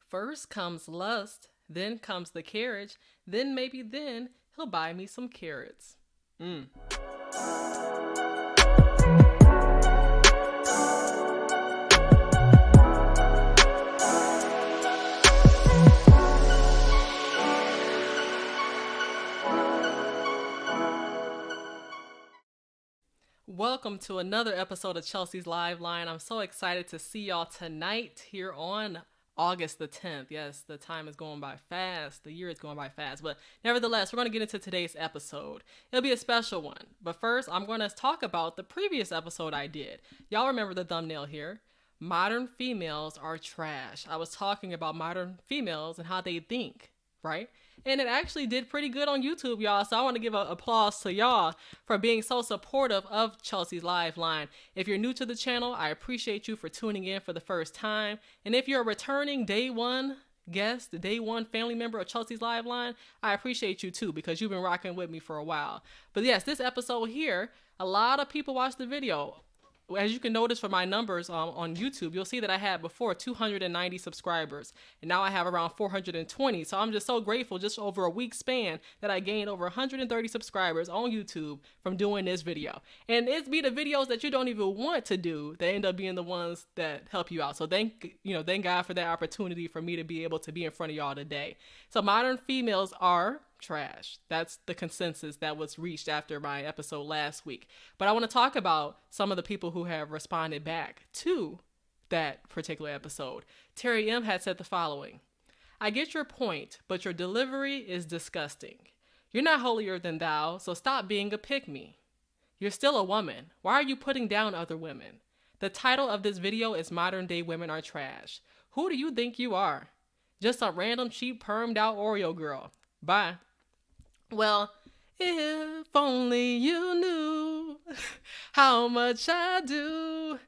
First comes lust, then comes the carriage, then maybe then he'll buy me some carrots. Welcome to another episode of Chelsea's Live Line. I'm so excited to see y'all tonight here on August the 10th. Yes, the time is going by fast. The year is going by fast. But nevertheless, we're going to get into today's episode. It'll be a special one. But first, I'm going to talk about the previous episode I did. Y'all remember the thumbnail here. Modern females are trash. I was talking about modern females and how they think, right? And it actually did pretty good on YouTube, y'all. So I want to give an applause to y'all for being so supportive of Chelsea's Live Line. If you're new to the channel, I appreciate you for tuning in for the first time. And if you're a returning day one guest, day one family member of Chelsea's Live Line, I appreciate you too, because you've been rocking with me for a while. But yes, this episode here, a lot of people watched the video. As you can notice from my numbers on YouTube, you'll see that I had before 290 subscribers, and now I have around 420. So I'm just so grateful, just over a week span, that I gained over 130 subscribers on YouTube from doing this video. And it's be the videos that you don't even want to do that end up being the ones that help you out. So thank God for that opportunity for me to be able to be in front of y'all today. So modern females are trash. That's the consensus that was reached after my episode last week. But I want to talk about some of the people who have responded back to that particular episode. Terry M had said the following: I get your point, but your delivery is disgusting. You're not holier than thou, so stop being a pick-me. You're still a woman. Why are you putting down other women? The title of this video is Modern Day Women Are Trash. Who do you think you are? Just a random cheap permed out Oreo girl. Bye. Well, if only you knew how much I do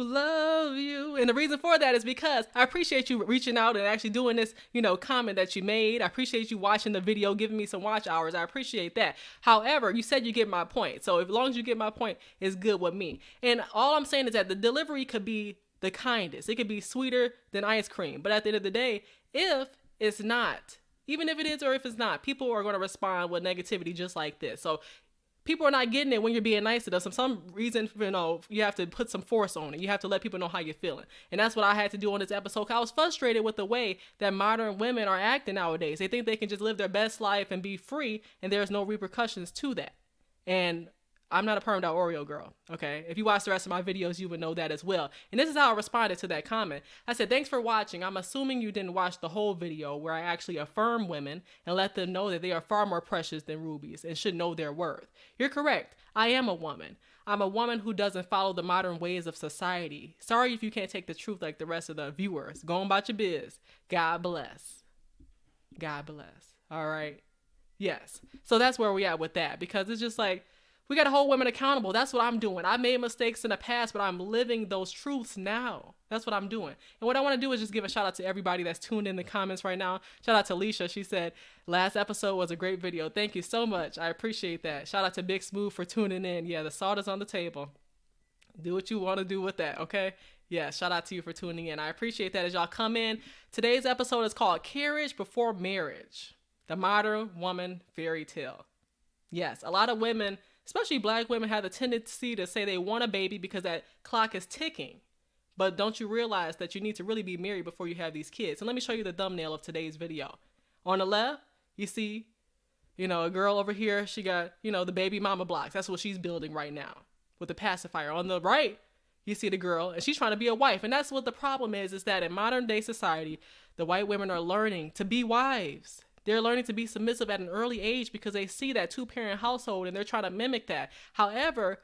love you. And the reason for that is because I appreciate you reaching out and actually doing this, comment that you made. I appreciate you watching the video, giving me some watch hours. I appreciate that. However, you said you get my point. So as long as you get my point, it's good with me. And all I'm saying is that the delivery could be the kindest. It could be sweeter than ice cream. But at the end of the day, if it's not, even if it is or if it's not, people are going to respond with negativity just like this. So people are not getting it when you're being nice to them. For some reason, you have to put some force on it. You have to let people know how you're feeling. And that's what I had to do on this episode. 'Cause I was frustrated with the way that modern women are acting nowadays. They think they can just live their best life and be free, and there's no repercussions to that. And I'm not a permed out Oreo girl, okay? If you watch the rest of my videos, you would know that as well. And this is how I responded to that comment. I said, thanks for watching. I'm assuming you didn't watch the whole video where I actually affirm women and let them know that they are far more precious than rubies and should know their worth. You're correct. I am a woman. I'm a woman who doesn't follow the modern ways of society. Sorry if you can't take the truth like the rest of the viewers. Go on about your biz. God bless. God bless. All right? Yes. So that's where we at with that, because it's just like, we got to hold women accountable. That's what I'm doing. I made mistakes in the past, but I'm living those truths now. That's what I'm doing. And what I want to do is just give a shout out to everybody that's tuned in the comments right now. Shout out to Alicia. She said, last episode was a great video. Thank you so much. I appreciate that. Shout out to Big Smooth for tuning in. Yeah, the salt is on the table. Do what you want to do with that, okay? Yeah, shout out to you for tuning in. I appreciate that as y'all come in. Today's episode is called Carriage Before Marriage, the Modern Woman Fairy Tale. Yes, a lot of women, especially Black women, have the tendency to say they want a baby because that clock is ticking. But don't you realize that you need to really be married before you have these kids? And let me show you the thumbnail of today's video. On the left, you see, a girl over here. She got, the baby mama blocks. That's what she's building right now with the pacifier. On the right, you see the girl, and she's trying to be a wife. And that's what the problem is that in modern day society, the white women are learning to be wives. They're learning to be submissive at an early age because they see that two-parent household and they're trying to mimic that. However,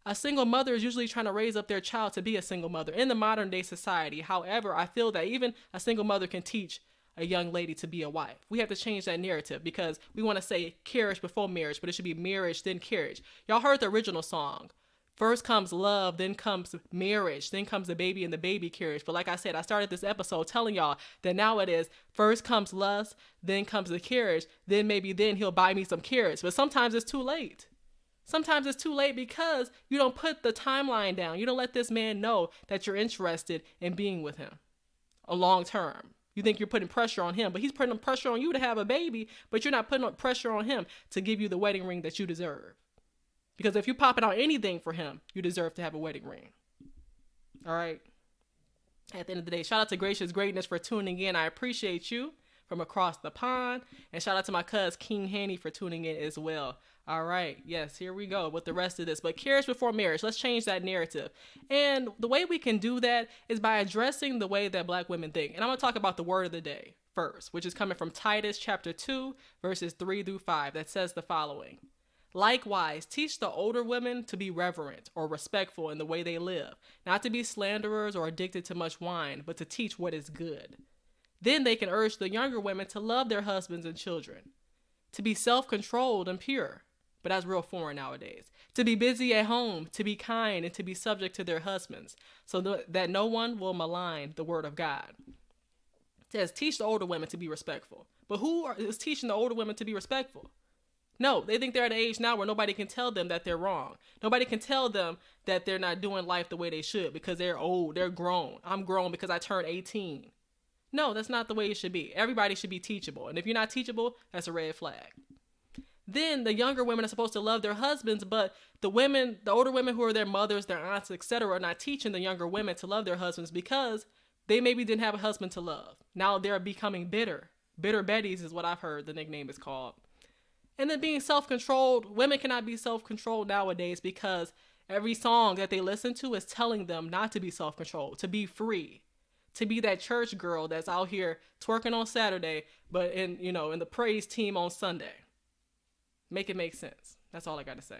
a single mother is usually trying to raise up their child to be a single mother in the modern day society. However, I feel that even a single mother can teach a young lady to be a wife. We have to change that narrative because we want to say carriage before marriage, but it should be marriage, then carriage. Y'all heard the original song. First comes love, then comes marriage, then comes the baby and the baby carriage. But like I said, I started this episode telling y'all that now it is first comes lust, then comes the carriage, then maybe then he'll buy me some carrots. But sometimes it's too late. Sometimes it's too late because you don't put the timeline down. You don't let this man know that you're interested in being with him a long term. You think you're putting pressure on him, but he's putting pressure on you to have a baby, but you're not putting pressure on him to give you the wedding ring that you deserve. Because if you're popping out anything for him, you deserve to have a wedding ring. All right? At the end of the day, shout out to Gracious Greatness for tuning in. I appreciate you from across the pond. And shout out to my cuz King Hanny for tuning in as well. All right. Yes, here we go with the rest of this. But carriage before marriage. Let's change that narrative. And the way we can do that is by addressing the way that Black women think. And I'm going to talk about the word of the day first, which is coming from Titus chapter 2, verses 3 through 5. That says the following. Likewise, teach the older women to be reverent or respectful in the way they live, not to be slanderers or addicted to much wine, but to teach what is good. Then they can urge the younger women to love their husbands and children, to be self-controlled and pure. But that's real foreign nowadays. To be busy at home, to be kind, and to be subject to their husbands, so that no one will malign the word of God. It says, teach the older women to be respectful. But who is teaching the older women to be respectful? No, they think they're at an age now where nobody can tell them that they're wrong. Nobody can tell them that they're not doing life the way they should because they're old, they're grown. I'm grown because I turned 18. No, that's not the way it should be. Everybody should be teachable. And if you're not teachable, that's a red flag. Then the younger women are supposed to love their husbands, but the older women who are their mothers, their aunts, etc., are not teaching the younger women to love their husbands because they maybe didn't have a husband to love. Now they're becoming bitter. Bitter Betties is what I've heard the nickname is called. And then being self-controlled, women cannot be self-controlled nowadays because every song that they listen to is telling them not to be self-controlled, to be free, to be that church girl that's out here twerking on Saturday, but in the praise team on Sunday. Make it make sense. That's all I got to say.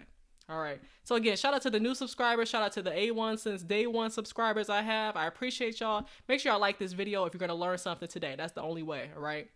All right. So again, shout out to the new subscribers. Shout out to the A1 since day one subscribers I have. I appreciate y'all. Make sure y'all like this video if you're going to learn something today. That's the only way. All right.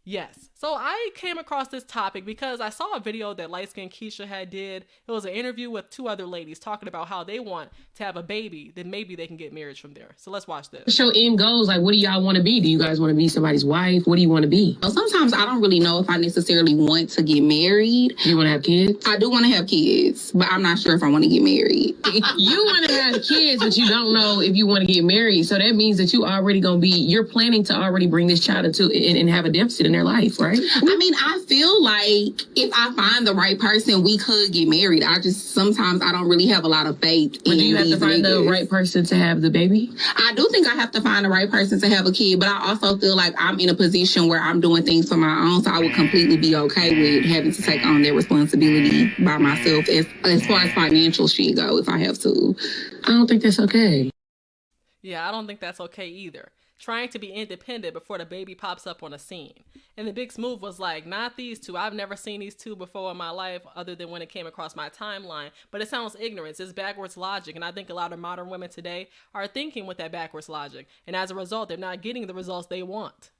Yes. So I came across this topic because I saw a video that Light Skin Keisha had did. It was an interview with two other ladies talking about how they want to have a baby. Then maybe they can get marriage from there. So let's watch this. Show end goals. Like, what do y'all want to be? Do you guys want to be somebody's wife? What do you want to be? Well, sometimes I don't really know if I necessarily want to get married. You want to have kids? I do want to have kids, but I'm not sure if I want to get married. You want to have kids, but you don't know if you want to get married. So that means that you're planning to already bring this child into and have a deficit in their life, right? I mean, I feel like if I find the right person, we could get married. Sometimes I don't really have a lot of faith in do you have to find niggas. the right person to have the baby? I do think I have to find the right person to have a kid, but I also feel like I'm in a position where I'm doing things for my own, so I would completely be okay with having to take on their responsibility by myself as far as financial shit go, if I have to. I don't think that's okay. Yeah, I don't think that's okay either. Trying to be independent before the baby pops up on the scene. And the big smooth was like, not these two. I've never seen these two before in my life other than when it came across my timeline. But it sounds ignorant. It's backwards logic. And I think a lot of modern women today are thinking with that backwards logic. And as a result, they're not getting the results they want.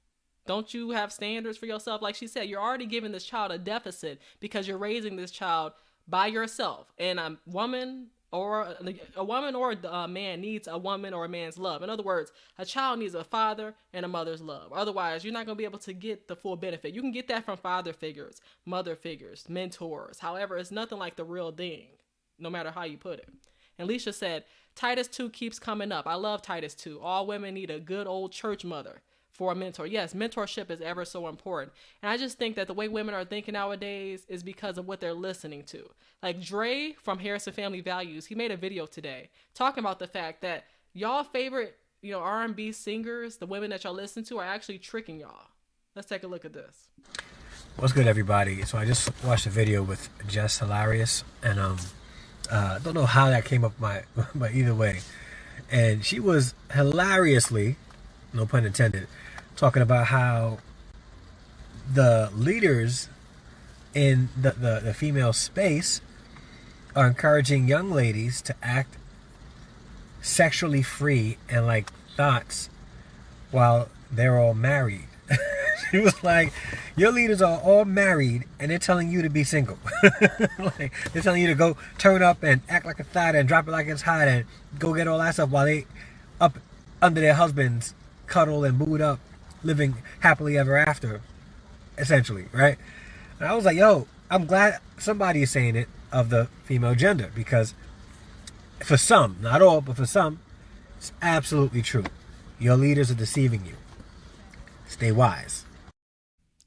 Don't you have standards for yourself? Like she said, you're already giving this child a deficit because you're raising this child by yourself. And a woman or a man needs a woman or a man's love. In other words, a child needs a father and a mother's love. Otherwise, you're not going to be able to get the full benefit. You can get that from father figures, mother figures, mentors. However, it's nothing like the real thing, no matter how you put it. And Leisha said, Titus 2 keeps coming up. I love Titus 2. All women need a good old church mother for a mentor. Yes, mentorship is ever so important. And I just think that the way women are thinking nowadays is because of what they're listening to. Like Dre from Harrison Family Values, he made a video today talking about the fact that y'all favorite, R&B singers, the women that y'all listen to, are actually tricking y'all. Let's take a look at this. What's good, everybody? So I just watched a video with Jess Hilarious, and I don't know how that came up, but either way. And she was hilariously, no pun intended, talking about how the leaders in the female space are encouraging young ladies to act sexually free and like thoughts while they're all married. She was like, your leaders are all married and they're telling you to be single. Like, they're telling you to go turn up and act like a thought and drop it like it's hot and go get all that stuff while they up under their husbands, cuddle and booed up, living happily ever after, essentially, right? And I was like, yo, I'm glad somebody is saying it of the female gender, because for some, not all, but for some, it's absolutely true. Your leaders are deceiving you. Stay wise.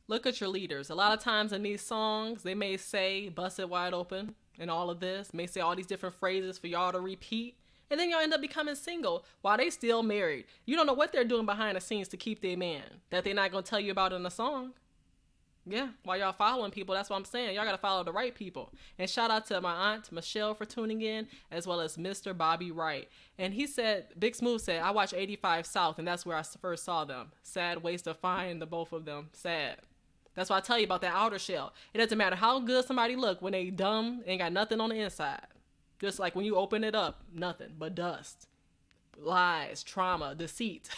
Look at your leaders. A lot of times in these songs, they may say "bust it wide open" and all of this, may say all these different phrases for y'all to repeat, and then y'all end up becoming single while they still married. You don't know what they're doing behind the scenes to keep their man that they're not gonna tell you about in the song. Yeah, while y'all following people, that's what I'm saying. Y'all gotta follow the right people. And shout out to my aunt Michelle for tuning in, as well as Mr. Bobby Wright. And he said, Big Smooth said, I watched 85 South, and that's where I first saw them. Sad waste to find the both of them. Sad. That's why I tell you about that outer shell. It doesn't matter how good somebody look when they dumb, ain't got nothing on the inside. Just like when you open it up, nothing but dust. Lies, trauma, deceit,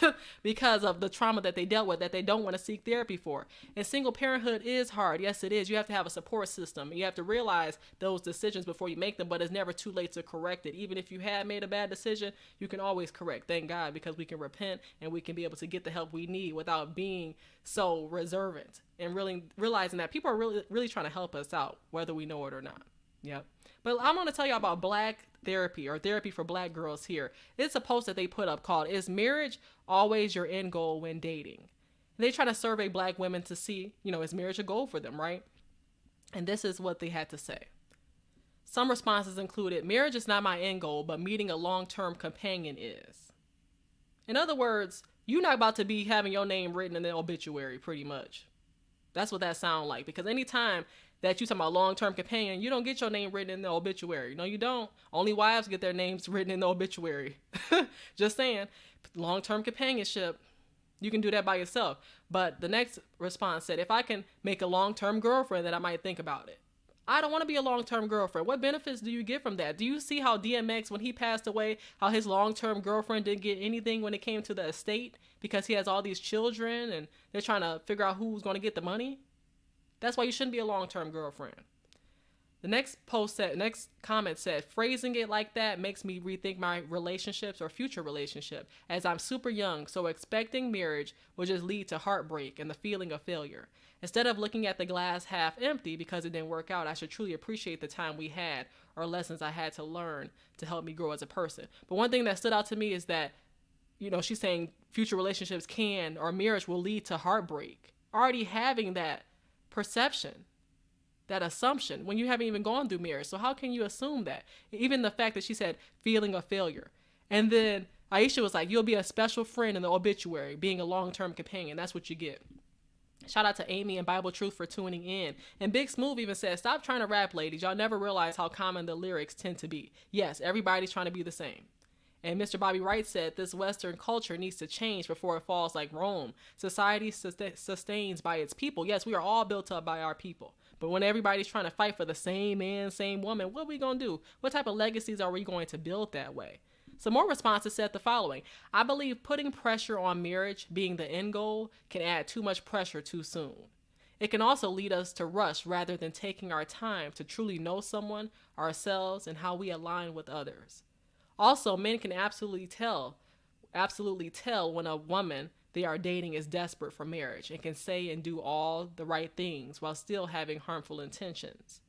because of the trauma that they dealt with that they don't want to seek therapy for. And single parenthood is hard. Yes, it is. You have to have a support system. You have to realize those decisions before you make them, but it's never too late to correct it. Even if you have made a bad decision, you can always correct. Thank God, because we can repent and we can be able to get the help we need without being so reservant and really realizing that people are really trying to help us out, whether we know it or not. Yep. But I'm going to tell you about Black therapy, or therapy for Black girls here. It's a post that they put up called "Is Marriage Always Your End Goal When Dating?" They try to survey Black women to see, is marriage a goal for them, right? And this is what they had to say. Some responses included, "Marriage is not my end goal, but meeting a long-term companion is." In other words, you're not about to be having your name written in the obituary, pretty much. That's what that sounds like. Because anytime that you talking about long-term companion, you don't get your name written in the obituary. No, you don't. Only wives get their names written in the obituary. Just saying. Long-term companionship, you can do that by yourself. But the next response said, "If I can make a long-term girlfriend, then I might think about it." I don't want to be a long-term girlfriend. What benefits do you get from that? Do you see how DMX, when he passed away, how his long-term girlfriend didn't get anything when it came to the estate because he has all these children and they're trying to figure out who's going to get the money? That's why you shouldn't be a long-term girlfriend. The next comment said, "Phrasing it like that makes me rethink my relationships or future relationship, as I'm super young, so expecting marriage will just lead to heartbreak and the feeling of failure. Instead of looking at the glass half empty because it didn't work out, I should truly appreciate the time we had or lessons I had to learn to help me grow as a person." But one thing that stood out to me is that, she's saying future relationships can, or marriage will lead to heartbreak. Already having that perception, that assumption, when you haven't even gone through marriage. So how can you assume that? Even the fact that she said feeling of failure. And then Aisha was like, "You'll be a special friend in the obituary, being a long-term companion. That's what you get." Shout out to Amy and Bible Truth for tuning in. And Big Smooth even said, "Stop trying to rap, ladies. Y'all never realize how common the lyrics tend to be." Yes, everybody's trying to be the same. And Mr. Bobby Wright said, "This Western culture needs to change before it falls like Rome. Society sustains by its people." Yes, we are all built up by our people. But when everybody's trying to fight for the same man, same woman, what are we going to do? What type of legacies are we going to build that way? Some more responses said the following: "I believe putting pressure on marriage being the end goal can add too much pressure too soon. It can also lead us to rush rather than taking our time to truly know someone, ourselves, and how we align with others. Also, men can absolutely tell when a woman they are dating is desperate for marriage and can say and do all the right things while still having harmful intentions.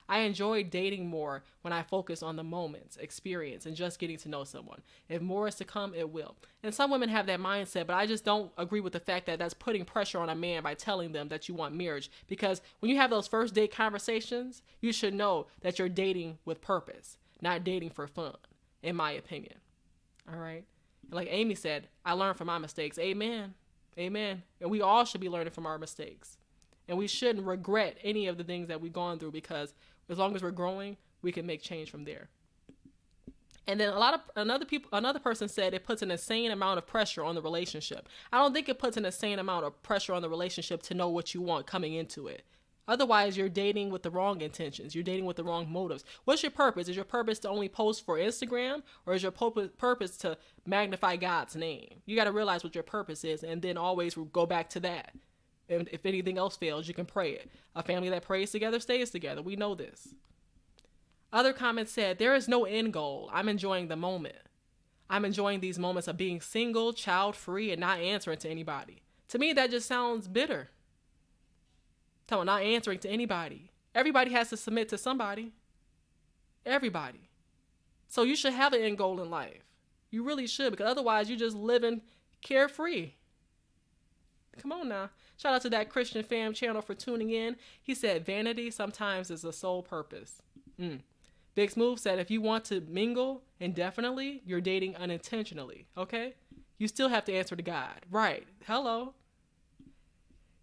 I enjoy dating more when I focus on the moments, experience, and just getting to know someone. If more is to come, it will." And some women have that mindset, but I just don't agree with the fact that that's putting pressure on a man by telling them that you want marriage. Because when you have those first date conversations, you should know that you're dating with purpose, not dating for fun, in my opinion. All right? And like Amy said, "I learned from my mistakes." Amen. Amen. And we all should be learning from our mistakes. And we shouldn't regret any of the things that we've gone through, because as long as we're growing, we can make change from there. And then another person said it puts an insane amount of pressure on the relationship. I don't think it puts an insane amount of pressure on the relationship to know what you want coming into it. Otherwise, you're dating with the wrong intentions. You're dating with the wrong motives. What's your purpose? Is your purpose to only post for Instagram, or is your purpose to magnify God's name? You got to realize what your purpose is, and then always go back to that. And if anything else fails, you can pray it. A family that prays together stays together. We know this. Other comments said, "There is no end goal. I'm enjoying the moment. I'm enjoying these moments of being single, child-free, and not answering to anybody." To me, that just sounds bitter. Not answering to anybody. Everybody has to submit to somebody. Everybody. So you should have an end goal in life. You really should, because otherwise you're just living carefree. Come on now. Shout out to that Christian Fam channel for tuning in. He said, vanity sometimes is the sole purpose. Big Smooth said, if you want to mingle indefinitely, you're dating unintentionally. Okay? You still have to answer to God. Right. Hello.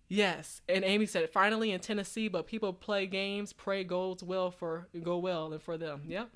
Yes. And Amy said, finally in Tennessee, but people play games, pray goes well and for them. Yep.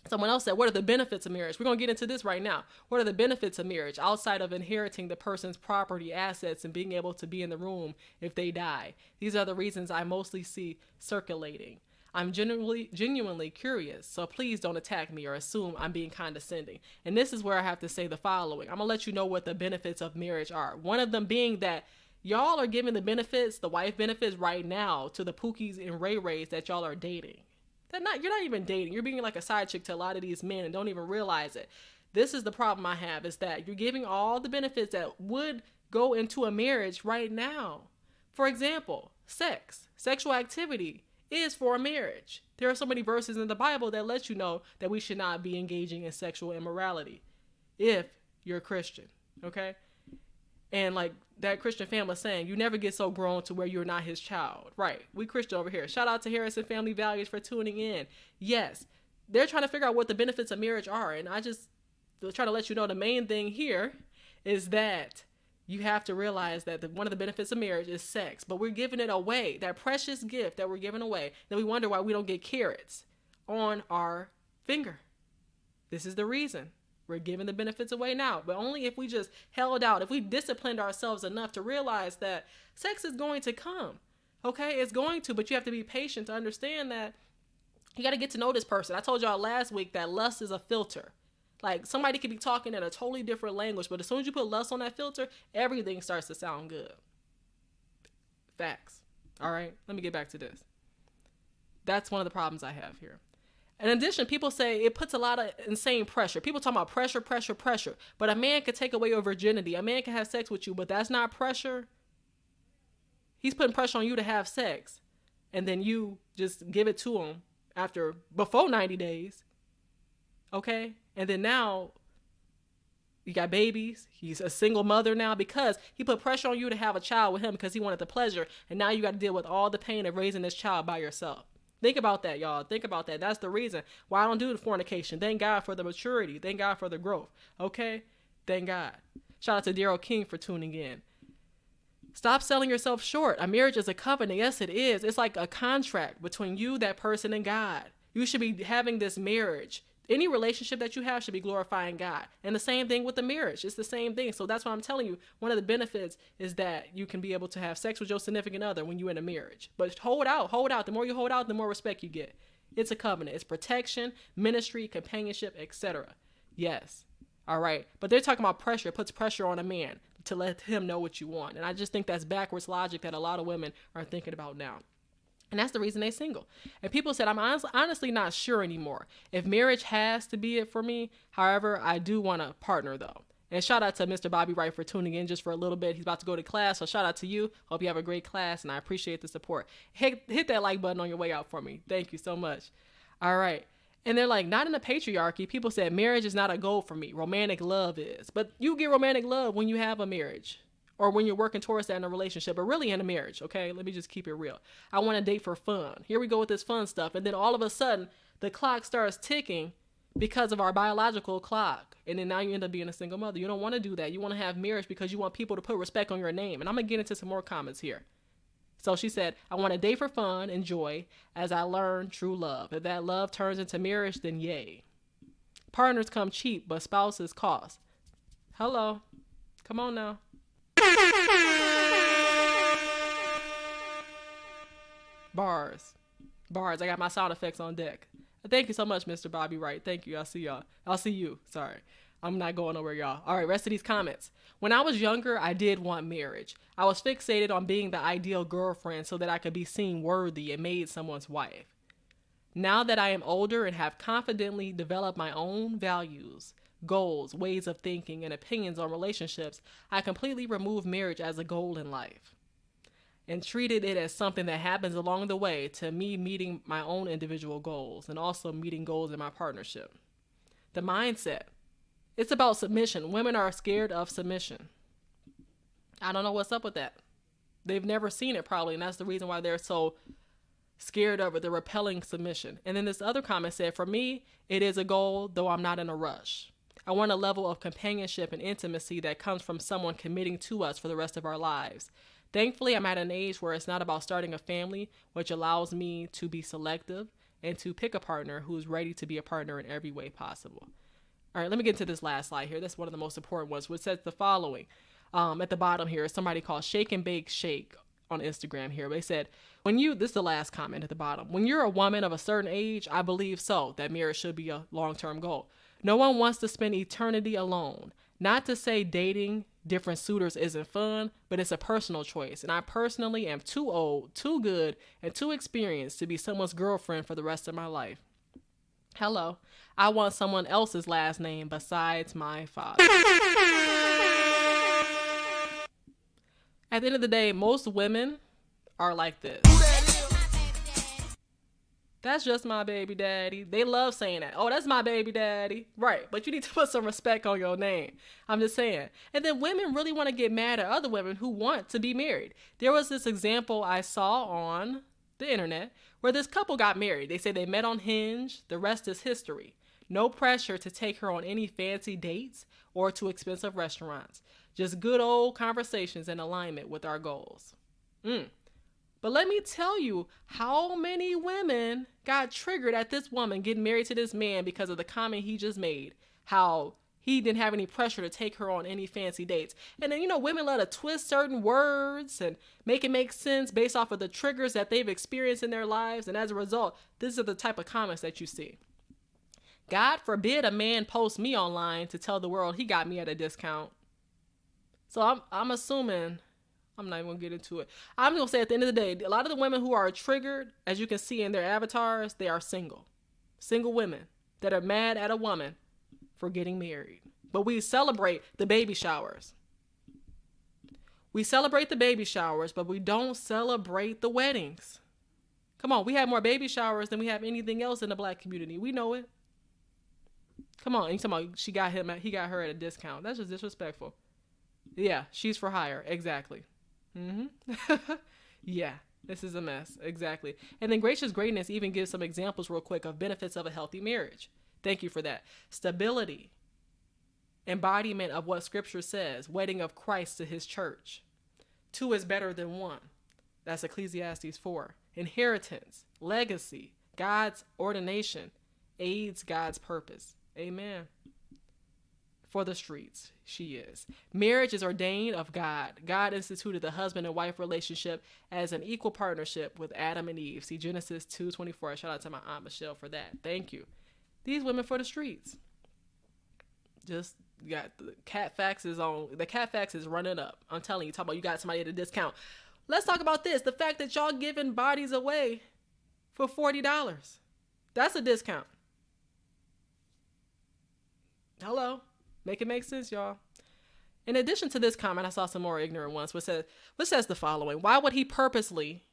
Someone else said, what are the benefits of marriage? We're going to get into this right now. What are the benefits of marriage outside of inheriting the person's property, assets, and being able to be in the room if they die? These are the reasons I mostly see circulating. I'm genuinely curious, so please don't attack me or assume I'm being condescending. And this is where I have to say the following. I'm going to let you know what the benefits of marriage are. One of them being that y'all are giving the benefits, the wife benefits right now to the Pookies and Ray Rays that y'all are dating. You're not even dating. You're being like a side chick to a lot of these men and don't even realize it. This is the problem I have, is that you're giving all the benefits that would go into a marriage right now. For example, sexual activity is for a marriage. There are so many verses in the Bible that let you know that we should not be engaging in sexual immorality if you're a Christian, okay? And like that Christian family saying, you never get so grown to where you're not his child. Right. We Christian over here. Shout out to Harrison Family Values for tuning in. Yes, they're trying to figure out what the benefits of marriage are. And I just try to let you know the main thing here is that you have to realize that one of the benefits of marriage is sex. But we're giving it away, that precious gift that we're giving away. Then we wonder why we don't get carrots on our finger. This is the reason. We're giving the benefits away now, but only if we just held out, if we disciplined ourselves enough to realize that sex is going to come. Okay, it's going to, but you have to be patient to understand that you got to get to know this person. I told y'all last week that lust is a filter. Like somebody could be talking in a totally different language, but as soon as you put lust on that filter, everything starts to sound good. Facts. All right, let me get back to this. That's one of the problems I have here. In addition, people say it puts a lot of insane pressure. People talk about pressure. But a man could take away your virginity. A man can have sex with you, but that's not pressure. He's putting pressure on you to have sex. And then you just give it to him before 90 days. Okay? And then now you got babies. He's a single mother now because he put pressure on you to have a child with him because he wanted the pleasure. And now you got to deal with all the pain of raising this child by yourself. Think about that, y'all. Think about that. That's the reason why I don't do the fornication. Thank God for the maturity. Thank God for the growth. Okay? Thank God. Shout out to Daryl King for tuning in. Stop selling yourself short. A marriage is a covenant. Yes, it is. It's like a contract between you, that person, and God. You should be having this marriage. Any relationship that you have should be glorifying God. And the same thing with the marriage. It's the same thing. So that's what I'm telling you. One of the benefits is that you can be able to have sex with your significant other when you're in a marriage. But hold out. The more you hold out, the more respect you get. It's a covenant. It's protection, ministry, companionship, etc. Yes. All right. But they're talking about pressure. It puts pressure on a man to let him know what you want. And I just think that's backwards logic that a lot of women are thinking about now. And that's the reason they're single. And people said, I'm honestly not sure anymore if marriage has to be it for me. However, I do want a partner, though. And shout out to Mr. Bobby Wright for tuning in just for a little bit. He's about to go to class, so shout out to you. Hope you have a great class, and I appreciate the support. Hit that like button on your way out for me. Thank you so much. All right. And they're like, not in the patriarchy. People said marriage is not a goal for me. Romantic love is. But you get romantic love when you have a marriage. Or when you're working towards that in a relationship, but really in a marriage, okay? Let me just keep it real. I want to date for fun. Here we go with this fun stuff. And then all of a sudden, the clock starts ticking because of our biological clock. And then now you end up being a single mother. You don't want to do that. You want to have marriage because you want people to put respect on your name. And I'm going to get into some more comments here. So she said, I want to date for fun and joy as I learn true love. If that love turns into marriage, then yay. Partners come cheap, but spouses cost. Hello. Come on now. Bars. I got my sound effects on deck. Thank you so much, Mr. Bobby Wright. Thank you. I'll see y'all. I'll see you. Sorry. I'm not going nowhere, y'all. All right, rest of these comments. When I was younger, I did want marriage. I was fixated on being the ideal girlfriend so that I could be seen worthy and made someone's wife. Now that I am older and have confidently developed my own values, goals, ways of thinking, and opinions on relationships, I completely remove marriage as a goal in life and treated it as something that happens along the way to me meeting my own individual goals and also meeting goals in my partnership. The mindset. It's about submission. Women are scared of submission. I don't know what's up with that. They've never seen it probably, and that's the reason why they're so scared of it, the repelling submission. And then this other comment said, for me, it is a goal, though I'm not in a rush. I want a level of companionship and intimacy that comes from someone committing to us for the rest of our lives. Thankfully, I'm at an age where it's not about starting a family, which allows me to be selective and to pick a partner who's ready to be a partner in every way possible. All right, let me get to this last slide here. That's one of the most important ones, which says the following. At the bottom here, somebody called Shake and Bake Shake on Instagram here. They said, this is the last comment at the bottom. When you're a woman of a certain age, I believe so, that marriage should be a long-term goal. No one wants to spend eternity alone. Not to say dating different suitors isn't fun, but it's a personal choice. And I personally am too old, too good, and too experienced to be someone's girlfriend for the rest of my life. Hello. I want someone else's last name besides my father. At the end of the day, most women are like this. That's just my baby daddy. They love saying that. Oh, that's my baby daddy. Right. But you need to put some respect on your name. I'm just saying. And then women really want to get mad at other women who want to be married. There was this example I saw on the internet where this couple got married. They say they met on Hinge. The rest is history. No pressure to take her on any fancy dates or to expensive restaurants. Just good old conversations in alignment with our goals. But let me tell you how many women got triggered at this woman getting married to this man because of the comment he just made. How he didn't have any pressure to take her on any fancy dates. And then, women love to twist certain words and make it make sense based off of the triggers that they've experienced in their lives. And as a result, these are the type of comments that you see. God forbid a man post me online to tell the world he got me at a discount. So I'm assuming, I'm not even going to get into it. I'm going to say at the end of the day, a lot of the women who are triggered, as you can see in their avatars, they are single. Single women that are mad at a woman for getting married. But we celebrate the baby showers. We celebrate the baby showers, but we don't celebrate the weddings. Come on, we have more baby showers than we have anything else in the Black community. We know it. Come on, you talking about he got her at a discount. That's just disrespectful. Yeah, she's for hire. Exactly. Yeah, this is a mess. Exactly. And then Gracious Greatness even gives some examples real quick of benefits of a healthy marriage. Thank you for that. Stability. Embodiment of what scripture says. Wedding of Christ to his church. 2 is better than 1. That's Ecclesiastes 4. Inheritance. Legacy. God's ordination. Aids God's purpose. Amen. For the streets, she is. Marriage is ordained of God. God instituted the husband and wife relationship as an equal partnership with Adam and Eve. See Genesis 2:24. Shout out to my Aunt Michelle for that. Thank you. These women for the streets. Just got the cat fax is on. The cat fax is running up. I'm telling you, talk about you got somebody at a discount. Let's talk about this. The fact that y'all giving bodies away for $40. That's a discount. Hello. Make it make sense, y'all. In addition to this comment, I saw some more ignorant ones, which says the following. Why would he purposelessly,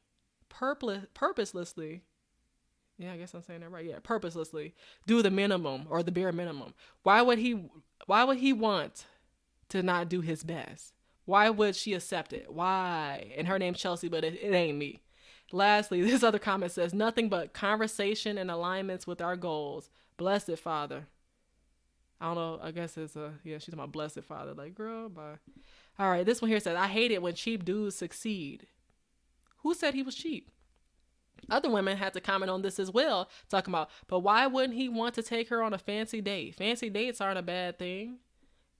yeah, I guess I'm saying that right. Yeah, purposelessly do the minimum or the bare minimum? Why would he want to not do his best? Why would she accept it? Why? And her name's Chelsea, but it ain't me. Lastly, this other comment says, nothing but conversation and alignments with our goals. Blessed Father. I don't know. I guess she's talking about Blessed Father. Like, girl, bye. All right. This one here says, I hate it when cheap dudes succeed. Who said he was cheap? Other women had to comment on this as well, talking about, but why wouldn't he want to take her on a fancy date? Fancy dates aren't a bad thing.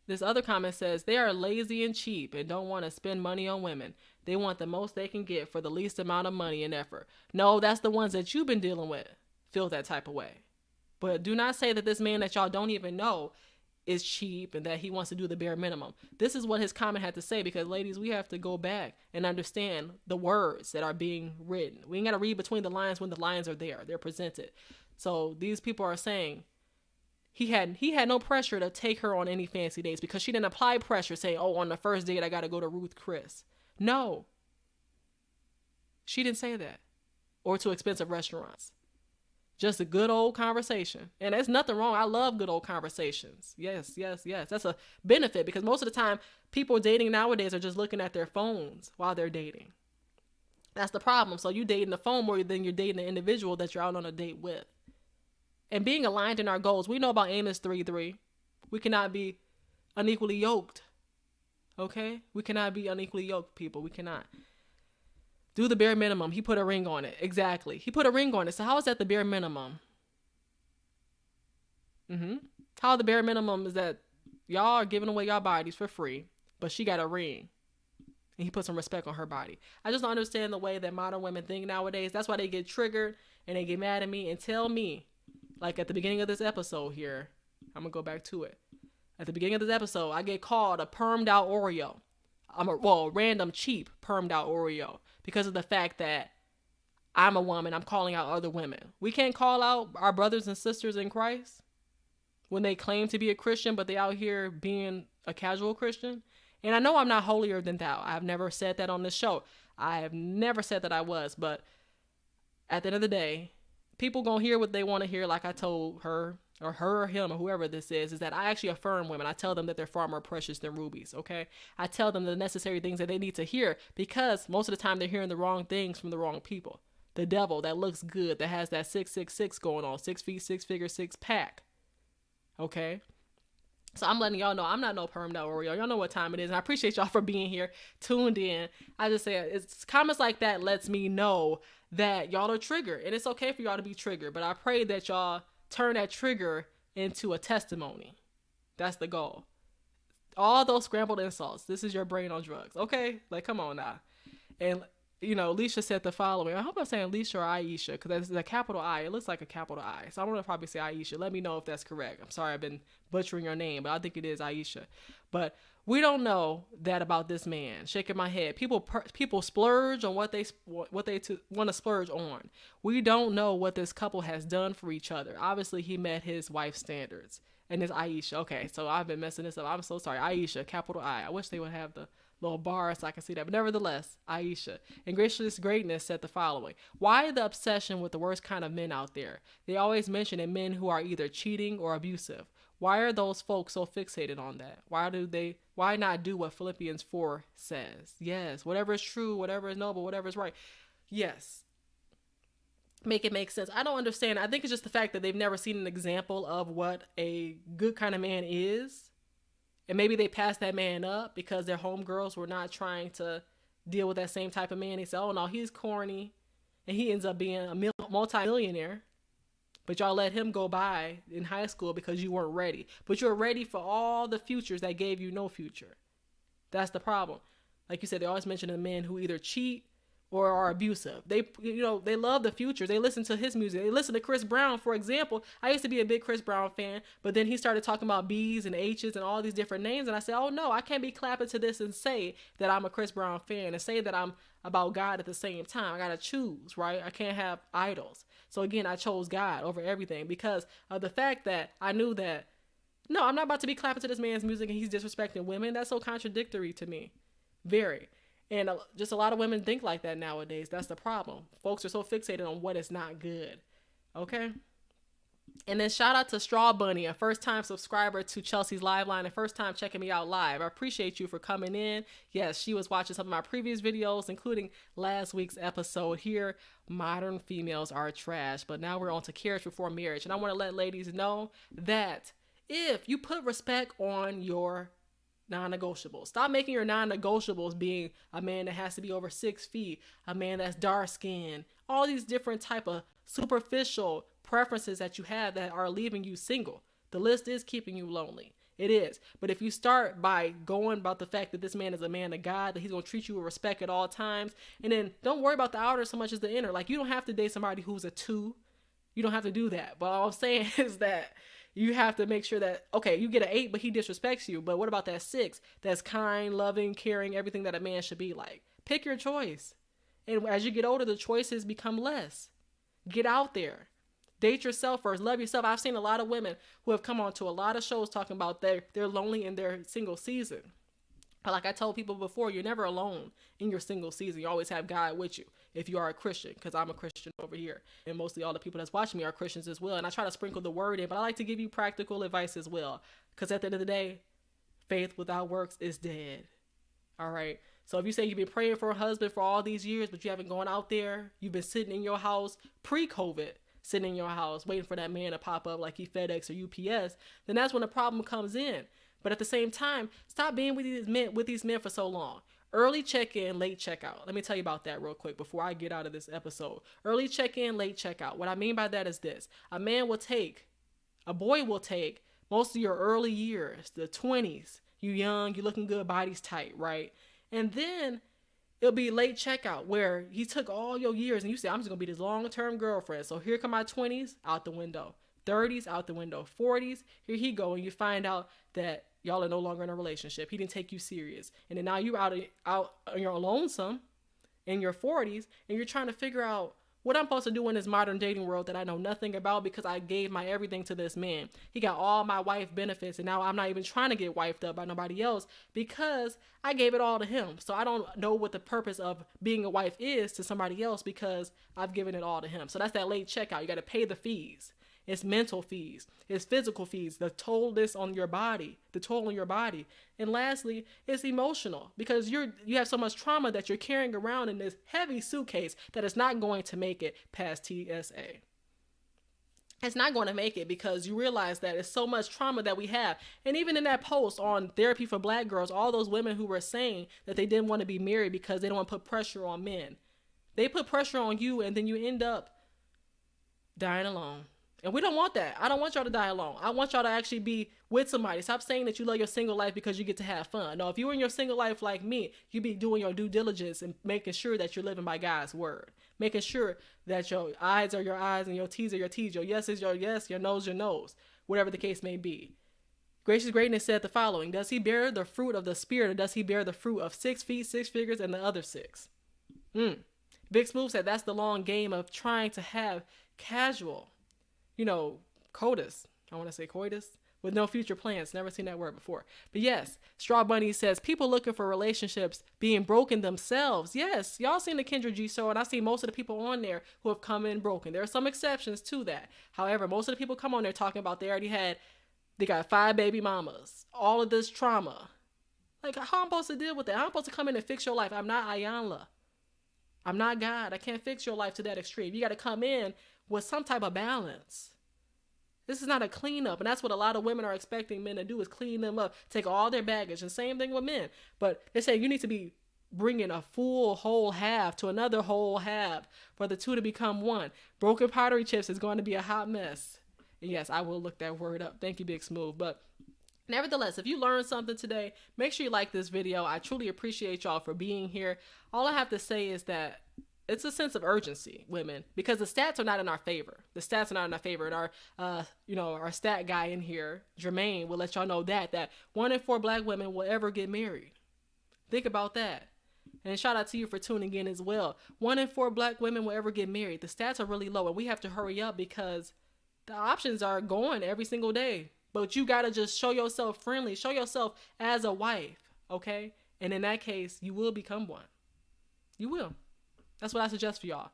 This other comment says, they are lazy and cheap and don't want to spend money on women. They want the most they can get for the least amount of money and effort. No, that's the ones that you've been dealing with feel that type of way. But do not say that this man that y'all don't even know is cheap and that he wants to do the bare minimum. This is what his comment had to say, because ladies, we have to go back and understand the words that are being written. We ain't got to read between the lines when the lines are there. They're presented. So these people are saying he had no pressure to take her on any fancy dates because she didn't apply pressure saying, oh, on the first date, I got to go to Ruth Chris. No, she didn't say that. Or to expensive restaurants. Just a good old conversation. And there's nothing wrong. I love good old conversations. Yes, yes, yes. That's a benefit because most of the time people dating nowadays are just looking at their phones while they're dating. That's the problem. So you dating the phone more than you're dating the individual that you're out on a date with. And being aligned in our goals. We know about Amos 3:3. We cannot be unequally yoked. Okay? We cannot be unequally yoked, people. We cannot. Do the bare minimum. He put a ring on it. Exactly. He put a ring on it. So how is that the bare minimum? How the bare minimum is that y'all are giving away y'all bodies for free, but she got a ring. And he put some respect on her body. I just don't understand the way that modern women think nowadays. That's why they get triggered and they get mad at me and tell me, like at the beginning of this episode here, I'm going to go back to it. At the beginning of this episode, I get called a permed out Oreo. Random cheap permed out Oreo because of the fact that I'm a woman. I'm calling out other women. We can't call out our brothers and sisters in Christ when they claim to be a Christian, but they out here being a casual Christian. And I know I'm not holier than thou. I've never said that on this show. I have never said that I was, but at the end of the day, people gonna hear what they want to hear. Like I told her or him or whoever this is that I actually affirm women. I tell them that they're far more precious than rubies. Okay. I tell them the necessary things that they need to hear because most of the time they're hearing the wrong things from the wrong people. The devil that looks good, that has that 666 going on, 6 feet, 6 figure, 6 pack. Okay. So I'm letting y'all know I'm not no permed out Oreo. Y'all know what time it is. And I appreciate y'all for being here, tuned in. I just say it's comments like that lets me know that y'all are triggered. And it's okay for y'all to be triggered. But I pray that y'all turn that trigger into a testimony. That's the goal. All those scrambled insults. This is your brain on drugs. Okay? Like, come on now. And, you know, Alicia said the following. I hope I'm saying Alicia or Aisha because that's a capital I. It looks like a capital I. So I'm going to probably say Aisha. Let me know if that's correct. I'm sorry I've been butchering your name, but I think it is Aisha. But we don't know that about this man. Shaking my head. People splurge on what they want to splurge on. We don't know what this couple has done for each other. Obviously, he met his wife's standards. And it's Aisha. Okay, so I've been messing this up. I'm so sorry. Aisha, capital I. I wish they would have the little bar so I can see that. But nevertheless, Aisha. And Gracious Greatness said the following. Why the obsession with the worst kind of men out there? They always mention in men who are either cheating or abusive. Why are those folks so fixated on that? Why not do what Philippians 4 says? Yes, whatever is true, whatever is noble, whatever is right. Yes. Make it make sense. I don't understand. I think it's just the fact that they've never seen an example of what a good kind of man is. And maybe they passed that man up because their homegirls were not trying to deal with that same type of man. They said, oh no, he's corny. And he ends up being a multi-millionaire. But y'all let him go by in high school because you weren't ready. But you're ready for all the futures that gave you no future. That's the problem. Like you said, they always mention the men who either cheat or are abusive. They love the future. They listen to his music. They listen to Chris Brown, for example. I used to be a big Chris Brown fan, but then he started talking about B's and H's and all these different names. And I said, oh no, I can't be clapping to this and say that I'm a Chris Brown fan and say that I'm about God at the same time. I got to choose, right? I can't have idols. So again, I chose God over everything because of the fact that I knew that, no, I'm not about to be clapping to this man's music and he's disrespecting women. That's so contradictory to me. Very. And just a lot of women think like that nowadays. That's the problem. Folks are so fixated on what is not good. Okay? And then shout out to Straw Bunny, a first-time subscriber to Chelsea's Live Line and first time checking me out live. I appreciate you for coming in. Yes, she was watching some of my previous videos, including last week's episode here, Modern Females Are Trash. But now we're on to Carriage Before Marriage. And I want to let ladies know that if you put respect on your non-negotiables. Stop making your non-negotiables being a man that has to be over 6 feet, a man that's dark-skinned, all these different type of superficial preferences that you have that are leaving you single. The list is keeping you lonely. It is. But if you start by going about the fact that this man is a man of God, that he's going to treat you with respect at all times, and then don't worry about the outer so much as the inner. Like, you don't have to date somebody who's a 2. You don't have to do that. But all I'm saying is that you have to make sure that, okay, you get an 8, but he disrespects you. But what about that 6? That's kind, loving, caring, everything that a man should be like. Pick your choice. And as you get older, the choices become less. Get out there. Date yourself first. Love yourself. I've seen a lot of women who have come on to a lot of shows talking about they're lonely in their single season. But like I told people before, you're never alone in your single season. You always have God with you if you are a Christian, because I'm a Christian over here. And mostly all the people that's watching me are Christians as well. And I try to sprinkle the word in, but I like to give you practical advice as well. Because at the end of the day, faith without works is dead. All right. So if you say you've been praying for a husband for all these years, but you haven't gone out there, you've been sitting in your house pre-COVID, sitting in your house waiting for that man to pop up like he FedEx or UPS, then that's when the problem comes in. But at the same time, stop being with these men for so long. Early check-in, late check-out. Let me tell you about that real quick before I get out of this episode. Early check-in, late check-out. What I mean by that is this. A boy will take most of your early years, the 20s. You young, you looking good, body's tight, right? And then it'll be late checkout where he took all your years and you say, I'm just going to be this long-term girlfriend. So here come my 20s, out the window. 30s, out the window. 40s, here he go. And you find out that y'all are no longer in a relationship. He didn't take you serious. And then now you're out on your lonesome in your 40s and you're trying to figure out what I'm supposed to do in this modern dating world that I know nothing about because I gave my everything to this man. He got all my wife benefits and now I'm not even trying to get wifed up by nobody else because I gave it all to him. So I don't know what the purpose of being a wife is to somebody else because I've given it all to him. So that's that late checkout. You got to pay the fees. It's mental fees. It's physical fees. The toll on your body. And lastly, it's emotional because you have so much trauma that you're carrying around in this heavy suitcase that is not going to make it past TSA. It's not going to make it because you realize that it's so much trauma that we have. And even in that post on Therapy for Black Girls, all those women who were saying that they didn't want to be married because they don't want to put pressure on men. They put pressure on you and then you end up dying alone. And we don't want that. I don't want y'all to die alone. I want y'all to actually be with somebody. Stop saying that you love your single life because you get to have fun. No, if you were in your single life like me, you'd be doing your due diligence and making sure that you're living by God's word. Making sure that your eyes are your eyes and your T's are your T's. Your yes is your yes, your no's your no's. Whatever the case may be. Gracious Greatness said the following. Does he bear the fruit of the Spirit or does he bear the fruit of 6 feet, 6 figures, and the other 6? Big Smooth said that's the long game of trying to have casual, coitus. I want to say coitus with no future plans. Never seen that word before. But yes, Straw Bunny says people looking for relationships being broken themselves. Yes, y'all seen the Kendra G show and I see most of the people on there who have come in broken. There are some exceptions to that. However, most of the people come on there talking about they got 5 baby mamas, all of this trauma. Like, how I'm supposed to deal with that? I'm supposed to come in and fix your life. I'm not Ayanla. I'm not God. I can't fix your life to that extreme. You got to come in with some type of balance. This is not a cleanup, and that's what a lot of women are expecting men to do is clean them up, take all their baggage, and same thing with men. But they say you need to be bringing a full whole half to another whole half for the two to become one. Broken pottery chips is going to be a hot mess. And yes, I will look that word up. Thank you, Big Smooth. But nevertheless, if you learned something today, make sure you like this video. I truly appreciate y'all for being here. All I have to say is that it's a sense of urgency, women, because the stats are not in our favor. And our stat guy in here, Jermaine, will let y'all know that 1 in 4 black women will ever get married. Think about that. And shout out to you for tuning in as well. 1 in 4 black women will ever get married. The stats are really low and we have to hurry up because the options are going every single day. But you got to just show yourself friendly. Show yourself as a wife, okay? And in that case, you will become one. You will. That's what I suggest for y'all.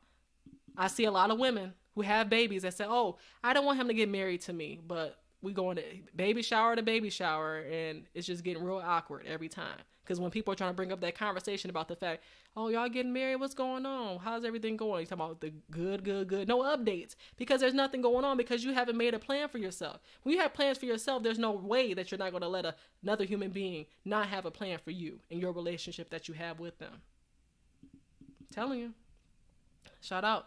I see a lot of women who have babies that say, oh, I don't want him to get married to me, but we going to baby shower to baby shower, and it's just getting real awkward every time. Because when people are trying to bring up that conversation about the fact, oh, y'all getting married, what's going on? How's everything going? You're talking about the good. No updates, because there's nothing going on because you haven't made a plan for yourself. When you have plans for yourself, there's no way that you're not going to let another human being not have a plan for you and your relationship that you have with them. Telling you. Shout out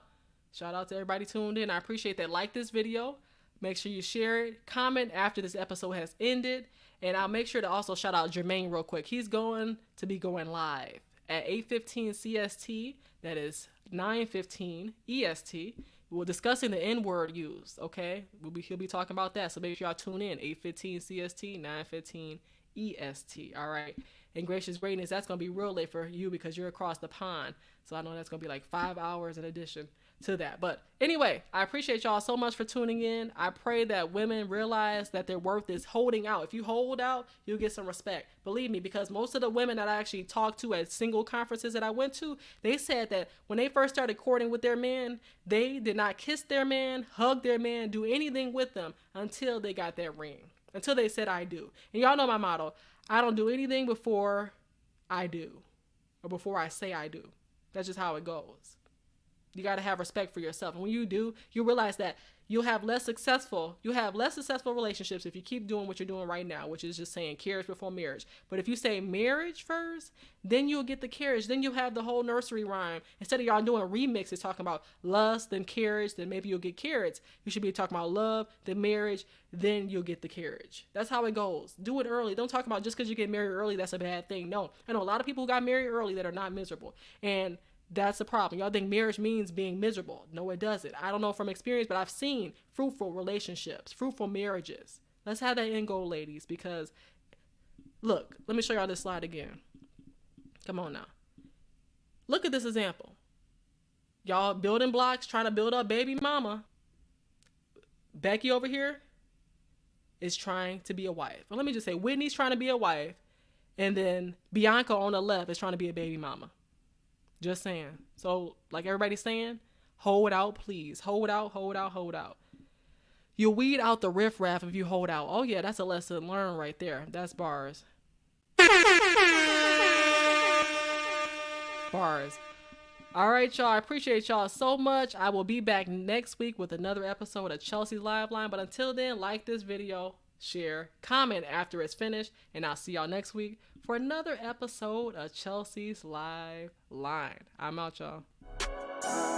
to everybody tuned in. I appreciate that. Like this video. Make sure you share it. Comment after this episode has ended. And I'll make sure to also shout out Jermaine real quick. He's going to be going live at 8:15 CST. That is 9:15 EST. We're discussing the N-word use, okay? He'll be talking about that. So make sure y'all tune in. 8:15 CST, 9:15 EST. All right. and Gracious Greatness, that's going to be real late for you because you're across the pond. So I know that's going to be like 5 hours in addition to that. But anyway, I appreciate y'all so much for tuning in. I pray that women realize that their worth is holding out. If you hold out, you'll get some respect. Believe me, because most of the women that I actually talked to at single conferences that I went to, they said that when they first started courting with their man, they did not kiss their man, hug their man, do anything with them until they got that ring, until they said I do. And y'all know my motto: I don't do anything before I do, or before I say I do. That's just how it goes. You got to have respect for yourself. And when you do, you realize that you'll have less successful relationships if you keep doing what you're doing right now, which is just saying carriage before marriage. But if you say marriage first, then you'll get the carriage. Then you'll have the whole nursery rhyme. Instead of y'all doing remixes talking about lust, then carriage, then maybe you'll get carriage. You should be talking about love, then marriage, then you'll get the carriage. That's how it goes. Do it early. Don't talk about just because you get married early, that's a bad thing. No, I know a lot of people who got married early that are not miserable. And that's the problem. Y'all think marriage means being miserable. No, it doesn't. I don't know from experience, but I've seen fruitful relationships, fruitful marriages. Let's have that end goal, ladies, because look, let me show y'all this slide again. Come on now. Look at this example. Y'all building blocks, trying to build up baby mama. Becky over here is trying to be a wife. Well, let me just say, Whitney's trying to be a wife, and then Bianca on the left is trying to be a baby mama. Just saying. So, like everybody's saying, hold out, please. Hold out, hold out, hold out. You'll weed out the riffraff if you hold out. Oh, yeah, that's a lesson learned right there. That's bars. Bars. All right, y'all. I appreciate y'all so much. I will be back next week with another episode of Chelsea's Live Line. But until then, like this video, share, comment after it's finished, and I'll see y'all next week for another episode of Chelsea's Live Line. I'm out, y'all.